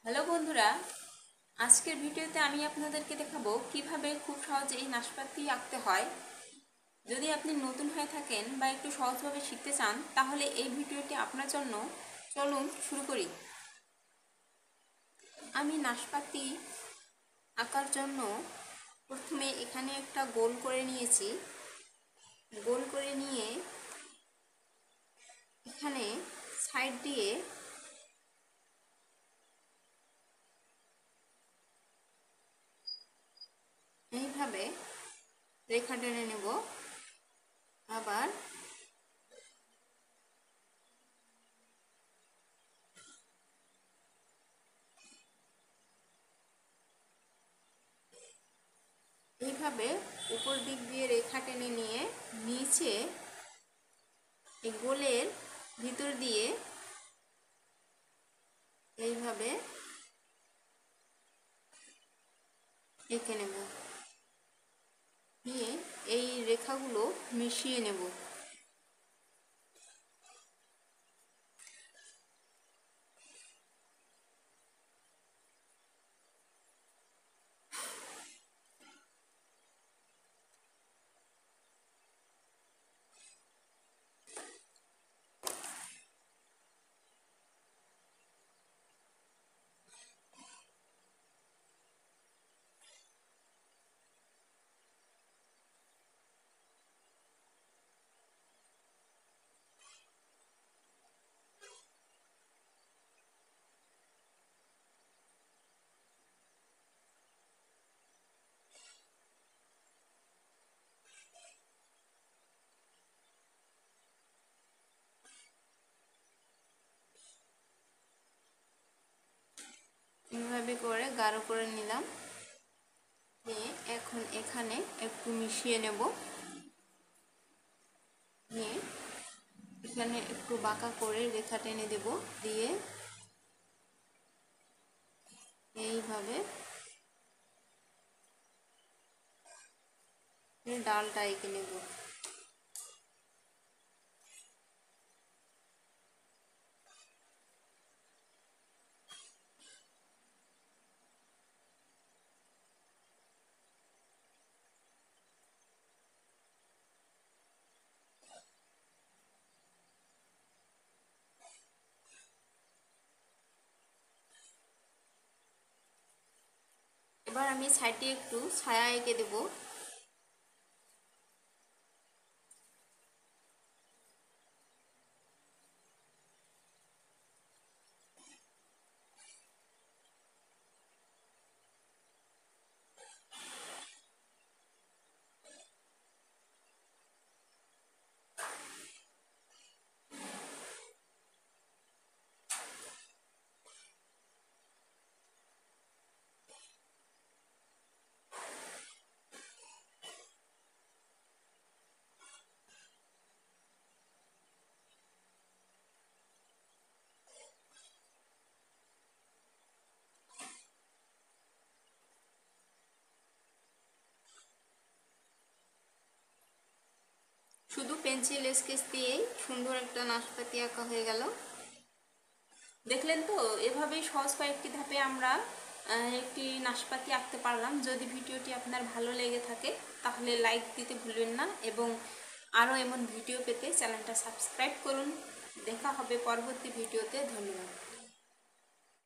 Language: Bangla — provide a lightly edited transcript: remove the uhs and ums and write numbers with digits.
হ্যালো বন্ধুরা, আজকের ভিডিওতে আমি আপনাদেরকে দেখাবো কিভাবে খুব সহজেই নাশপাতি আঁকতে হয়। যদি আপনি নতুন হয়ে থাকেন বা একটু সহজভাবে শিখতে চান তাহলে এই ভিডিওটি আপনার জন্য। চলুন শুরু করি। আমি নাশপাতি আঁকার জন্য প্রথমে এখানে একটা গোল করে নিয়েছি। গোল করে নিয়ে এখানে সাইড দিয়ে এইভাবে রেখা টেনে নেব। আবার এইভাবে উপর দিক দিয়ে রেখা টেনে নিয়ে নিচে এই গোলের ভিতর দিয়ে এইভাবে এঁকে নেব। নিয়ে এই রেখাগুলো মিশিয়ে নেব। এইভাবে করে গাঢ় করে নিলাম। নিয়ে এখন এখানে একটু মিশিয়ে নেব। নিয়ে এখানে একটু বাঁকা করে রেখা টেনে দেব। দিয়ে এইভাবে ডালটা এঁকে নেব। এবার আমি সাইডে একটু ছায়া এঁকে দেব। শুধু পেন্সিল স্কেচ দিয়েই সুন্দর একটা নাশপাতি আঁকা হয়ে গেল। দেখলেন তো, এভাবেই সহজ কয়েকটি ধাপে আমরা একটি নাশপাতি আঁকতে পারলাম। যদি ভিডিওটি আপনার ভালো লেগে থাকে তাহলে লাইক দিতে ভুলবেন না এবং আরও এমন ভিডিও পেতে চ্যানেলটা সাবস্ক্রাইব করুন। দেখা হবে পরবর্তী ভিডিওতে। ধন্যবাদ।